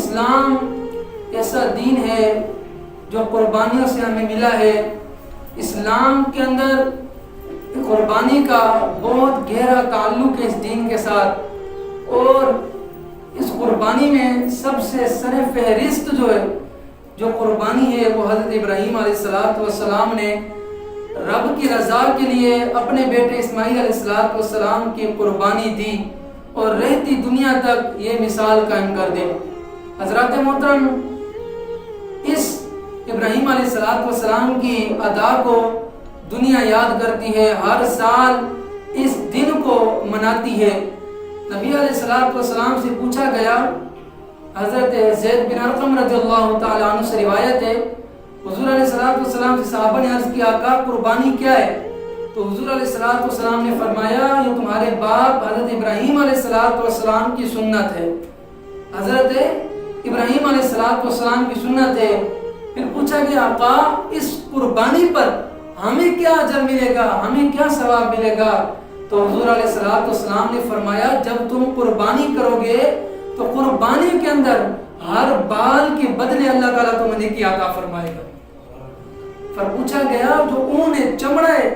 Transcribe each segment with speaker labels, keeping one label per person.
Speaker 1: اسلام ایسا دین ہے جو قربانیوں سے ہمیں ملا ہے. اسلام کے اندر قربانی کا بہت گہرا تعلق ہے اس دین کے ساتھ, اور اس قربانی میں سب سے سر فہرست جو قربانی ہے وہ حضرت ابراہیم علیہ السلام نے رب کی رضا کے لیے اپنے بیٹے اسماعیل علیہ السلام کی قربانی دی, اور رہتی دنیا تک یہ مثال قائم کر دے. حضرات محترم, اس ابراہیم علیہ السلام کی ادا کو دنیا یاد کرتی ہے, ہر سال اس دن کو مناتی ہے. نبی علیہ السلام سے پوچھا گیا, حضرت زید بن ارقم رضی اللہ تعالی عنہ سے روایت ہے, حضور علیہ السلام سے صحابہ نے عرض کیا آقا قربانی کیا ہے؟ تو حضور علیہ السلام نے فرمایا یہ تمہارے باپ حضرت ابراہیم علیہ السلام کی سنت ہے. حضرت ابراہیم علیہ السلام کی سنت ہے. پھر پوچھا کہ آقا اس قربانی پر ہمیں کیا اجر ملے گا, ہمیں کیا ثواب ملے گا؟ تو حضور علیہ السلام نے فرمایا جب تم قربانی کرو گے تو قربانی کے اندر ہر بال کے بدلے اللہ تعالیٰ تمہیں نیکی عطا فرمائے گا. پھر پوچھا گیا جو اون ہے, چمڑا ہے,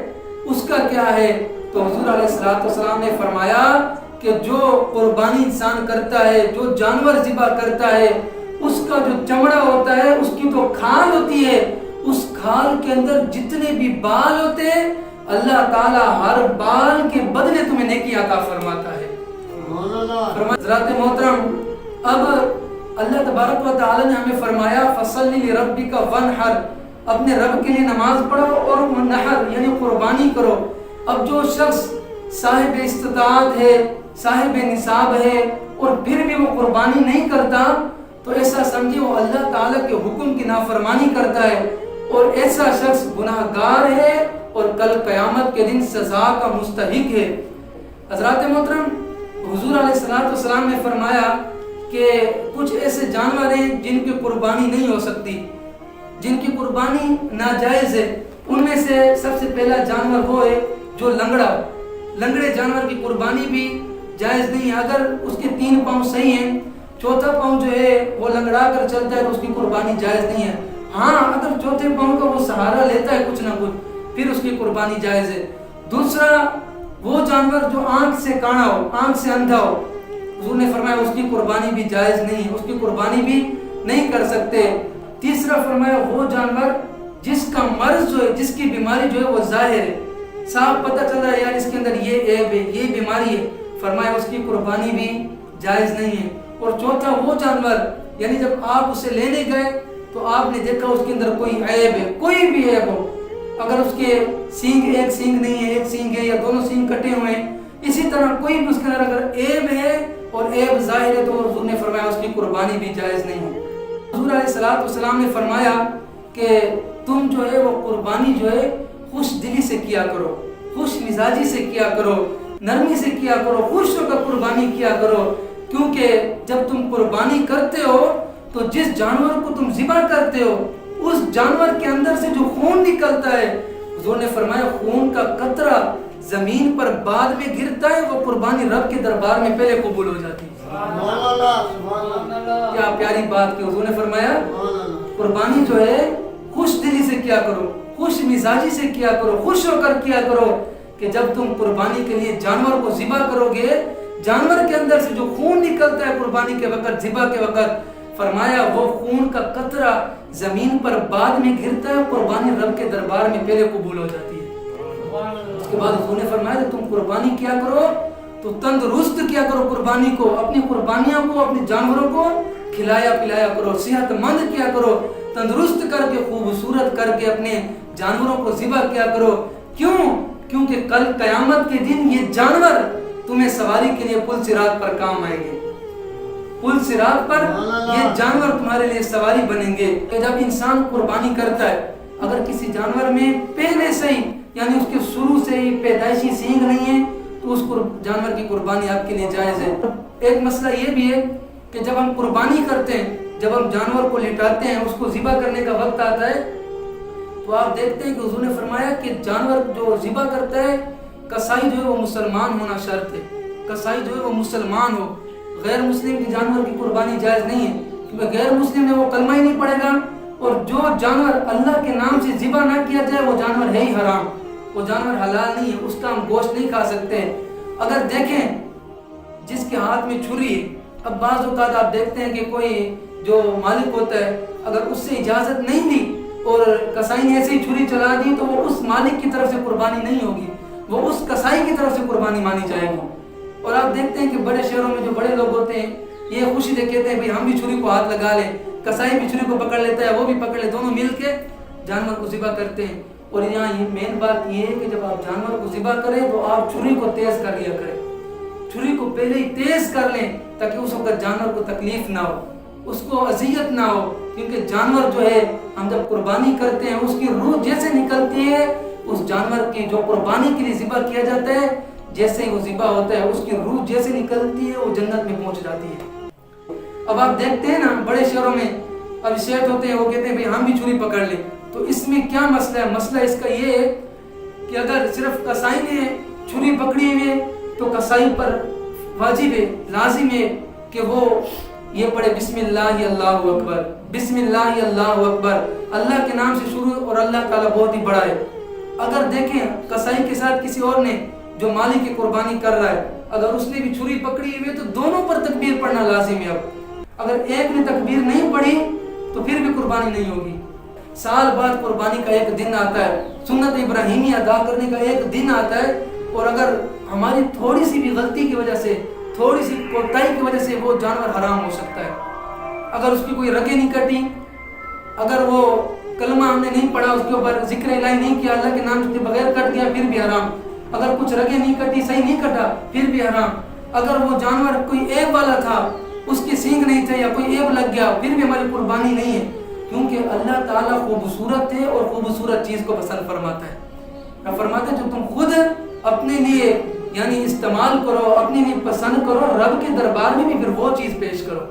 Speaker 1: اس کا کیا ہے؟ تو حضور علیہ السلام نے فرمایا کہ جو قربانی انسان کرتا ہے, جو جانور ذبح کرتا ہے, اس کا جو چمڑا ہوتا ہے اس کی تو کھال ہوتی ہے, اس کھال کے اندر جتنے بھی بال ہوتے ہیں اللہ تعالیٰ ہر بال کے بدلے تمہیں نیکی عطا فرماتا ہے. حضرات محترم, اب اللہ تبارک و تعالی نے ہمیں فرمایا فصلی لربک وانحر, اپنے رب کے لیے نماز پڑھو اور نحر یعنی قربانی کرو. اب جو شخص صاحب استطاعت ہے, صاحب نصاب ہے, اور پھر بھی وہ قربانی نہیں کرتا تو ایسا سمجھے وہ اللہ تعالیٰ کے حکم کی نافرمانی کرتا ہے, اور ایسا شخص گناہ گار ہے اور کل قیامت کے دن سزا کا مستحق ہے. حضرات محترم, حضور علیہ السلام نے فرمایا کہ کچھ ایسے جانور ہیں جن کی قربانی نہیں ہو سکتی, جن کی قربانی ناجائز ہے. ان میں سے سب سے پہلا جانور وہ ہے جو لنگڑا. لنگڑے جانور کی قربانی بھی جائز نہیں ہے. اگر اس کے 3 پاؤں صحیح ہیں, چوتھا پاؤں جو ہے وہ لنگڑا کر چلتا ہے تو اس کی قربانی جائز نہیں ہے. ہاں اگر چوتھے پاؤں کا وہ سہارا لیتا ہے کچھ نہ کچھ, پھر اس کی قربانی جائز ہے. دوسرا وہ جانور جو آنکھ سے کانا ہو, آنکھ سے اندھا ہو, حضور نے فرمایا اس کی قربانی بھی جائز نہیں ہے, اس کی قربانی بھی نہیں کر سکتے. تیسرا فرمایا وہ جانور جس کا مرض جو ہے, جس کی بیماری جو ہے وہ ظاہر ہے, صاف پتہ چل رہا ہے یار اس کے اندر یہ عیب ہے, یہ بیماری ہے, فرمایا اس کی قربانی بھی جائز نہیں ہے. اور چوتھا وہ جانور یعنی جب آپ اسے لینے گئے تو آپ نے دیکھا اس کے اندر کوئی عیب ہے, کوئی بھی عیب ہو, اگر اس کے سینگ ایک سینگ نہیں ہے, ایک سینگ ہے, یا دونوں سینگ کٹے ہوئے ہیں, اسی طرح کوئی بھی اس کے اندر اگر عیب ہے اور عیب ظاہر ہے تو حضور نے فرمایا اس کی قربانی بھی جائز نہیں ہے. حضور علیہ السلام نے فرمایا کہ تم جو ہے وہ قربانی جو ہے خوش دلی سے کیا کرو, خوش مزاجی سے کیا کرو, نرمی سے کیا کرو, خوش ہو کر قربانی کیا کرو. کیونکہ جب تم قربانی کرتے ہو تو جس جانور کو تم ذبح کرتے ہو اس جانور کے اندر سے جو خون نکلتا ہے, حضور نے فرمایا خون کا قطرہ زمین پر بعد میں گرتا ہے, وہ قربانی رب کے دربار میں پہلے قبول ہو جاتی ہے. کیا پیاری بات کی. حضور نے فرمایا قربانی جو ہے خوش دلی سے کیا کرو, خوش مزاجی سے کیا کرو, خوش ہو کر کیا کرو, کہ جب تم قربانی کے لیے جانور کو ذبح کرو گے, جانور کے اندر سے جو خون نکلتا ہے قربانی کے وقت, ذبح کے وقت, فرمایا وہ خون کا قطرہ زمین پر بعد میں گرتا ہے, قربانی رب کے دربار میں پہلے قبول ہو جاتی ہے. اس کے بعد حضور نے فرمایا کہ تم قربانی کیا کرو تو تندرست کیا کرو قربانی کو, اپنی قربانیاں کو, اپنے جانوروں کو کھلایا پلایا کرو, صحت مند کیا کرو, تندرست کر کے خوبصورت کر کے اپنے جانوروں کو ذبح کیا کرو. کیوں؟ کیونکہ کل قیامت کے دن یہ جانور تمہیں سواری کے لیے پل صراط پر کام آئیں گے. پل صراط پر یہ جانور تمہارے لیے سواری بنیں گے. کہ جب انسان قربانی کرتا ہے, اگر کسی جانور میں پہلے سے ہی یعنی اس کے شروع سے ہی پیدائشی سینگ نہیں ہے تو اس جانور کی قربانی آپ کے لیے جائز ہے. ایک مسئلہ یہ بھی ہے کہ جب ہم قربانی کرتے ہیں, جب ہم جانور کو لٹاتے ہیں, اس کو ذبح کرنے کا وقت آتا ہے تو آپ دیکھتے ہیں کہ حضور نے فرمایا کہ جانور جو ذبح کرتا ہے کسائی جو ہے وہ مسلمان ہونا شرط ہے. کسائی جو ہے وہ مسلمان ہو, غیر مسلم کی جانور کی قربانی جائز نہیں ہے. غیر مسلم ہے وہ کلمہ ہی نہیں پڑھے گا، اور جو جانور اللہ کے نام سے ذبح نہ کیا جائے وہ جانور ہے ہی حرام، وہ جانور حلال نہیں ہے، اس کا ہم گوشت نہیں کھا سکتے۔ اگر دیکھیں جس کے ہاتھ میں چھری ہے، اب بعض اوقات آپ دیکھتے ہیں کہ کوئی جو مالک ہوتا ہے اگر اس سے اجازت نہیں لی اور کسائی نے ایسے ہی چھری چلا دی تو وہ اس مالک کی طرف سے قربانی نہیں ہوگی، وہ اس کسائی کی طرف سے قربانی مانی جائے گی۔ اور آپ دیکھتے ہیں کہ بڑے شہروں میں جو بڑے لوگ ہوتے ہیں یہ خوشی سے کہتے ہیں بھئی ہم بھی چھری کو ہاتھ لگا لیں، کسائی بھی چھری کو پکڑ لیتا ہے، وہ بھی پکڑ لے، دونوں مل کے جانور کو ذبح کرتے ہیں۔ اور یہاں یہ مین بات یہ ہے کہ جب آپ جانور کو ذبح کریں تو آپ چھری کو تیز کر لیا کریں، چھری کو پہلے ہی تیز کر لیں تاکہ اس وقت جانور کو تکلیف نہ ہو، اس کو اذیت نہ ہو، کیونکہ جانور جو ہے ہم جب قربانی کرتے ہیں اس کی روح جیسے نکلتی ہے اس جانور کی جو قربانی کے لیے ذبح کیا جاتا ہے، جیسے ہی وہ ذبح ہوتا ہے اس کی روح جیسے نکلتی ہے وہ جنت میں پہنچ جاتی ہے۔ اب آپ دیکھتے ہیں نا بڑے شہروں میں اب شیخ ہوتے ہیں وہ کہتے ہیں بھئی ہم بھی چھری پکڑ لیں، تو اس میں کیا مسئلہ ہے؟ مسئلہ اس کا یہ ہے کہ اگر صرف کسائی نے چھری پکڑی ہوئی ہے تو کسائی پر واجب ہے، لازم ہے کہ وہ یہ پڑھے بسم اللہ اللہ اکبر، بسم اللہ اللہ اکبر، اللہ کے نام سے شروع، اور اللہ تعالیٰ بہت ہی بڑا ہے۔ اگر دیکھیں کسائی کے ساتھ کسی اور نے جو مالی کی قربانی کر رہا ہے اگر اس نے بھی چھری پکڑی ہوئی ہے تو دونوں پر تکبیر پڑھنا لازم ہے۔ اب اگر ایک نے تکبیر نہیں پڑھی تو پھر بھی قربانی نہیں ہوگی۔ سال بعد قربانی کا ایک دن آتا ہے، سنت ابراہیمی ادا کرنے کا ایک دن آتا ہے، اور اگر ہماری تھوڑی سی بھی غلطی کی وجہ سے، تھوڑی سی کوتاہی کی وجہ سے وہ جانور حرام ہو سکتا ہے۔ اگر اس کی کوئی رگیں نہیں کٹی، اگر وہ کلمہ ہم نے نہیں پڑھا، اس کے اوپر ذکر الہی نہیں کیا، اللہ کے نام کے بغیر کٹ گیا پھر بھی حرام۔ اگر کچھ رگیں نہیں کٹی، صحیح نہیں کٹا پھر بھی حرام۔ اگر وہ جانور کوئی عیب والا تھا، اس کی سینگ نہیں تھے یا کوئی عیب لگ گیا، پھر بھی ہماری قربانی نہیں ہے، کیونکہ اللہ تعالیٰ خوبصورت ہے اور خوبصورت چیز کو پسند فرماتا ہے۔ فرماتا ہے جو تم خود اپنے لیے یعنی استعمال کرو، اپنے لیے پسند کرو، رب کے دربار میں بھی پھر وہ چیز پیش کرو۔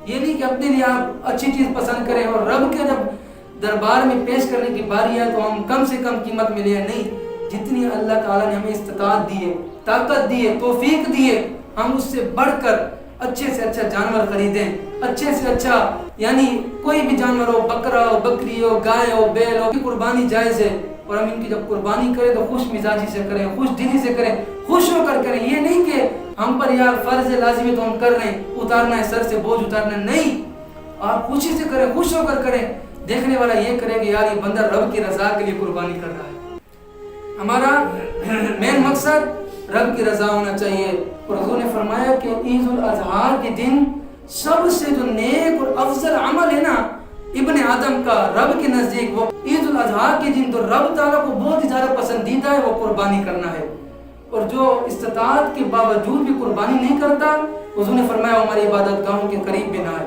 Speaker 1: یہ نہیں کہ اپنے لیے آپ اچھی چیز پسند کریں اور رب کے جب دربار میں پیش کرنے کی باری ہے تو ہم کم سے کم قیمت میں لیں، نہیں، جتنی اللہ تعالیٰ نے ہمیں استطاعت دی ہے، طاقت دی ہے، توفیق دی ہے، ہم اس سے بڑھ کر اچھے سے اچھا جانور خریدیں، اچھے سے اچھا یعنی کوئی بھی جانور ہو، بکرا ہو، بکری ہو، گائے ہو، بیل ہو، کی قربانی جائز ہے، اور ہم ان کی جب قربانی کریں تو خوش مزاجی سے کریں، خوش دلی سے کریں، خوش ہو کر کریں۔ یہ نہیں کہ ہم پر یار فرض ہے، لازمی تو ہم کر رہے ہیں، اتارنا ہے سر سے بوجھ اتارنا ہے، نہیں، آپ خوشی سے کریں، خوش ہو کر کریں، دیکھنے والا یہ کرے کہ یار یہ بندہ رب کی رضا کے لیے قربانی کر رہا ہے۔ ہمارا مین مقصد رب کی رضا ہونا چاہیے، اور حضور نے فرمایا کہ عید الاضحیٰ کے دن سب سے جو نیک اور افضل عمل ہے نا ابن آدم کا رب کے نزدیک، وہ عید الاضحیٰ کے دن تو رب تعالیٰ کو بہت ہی زیادہ پسندیدہ ہے، وہ قربانی کرنا ہے۔ اور جو استطاعت کے باوجود بھی قربانی نہیں کرتا، حضور نے فرمایا ہماری عبادت گاہوں کے قریب بھی نہ ہے۔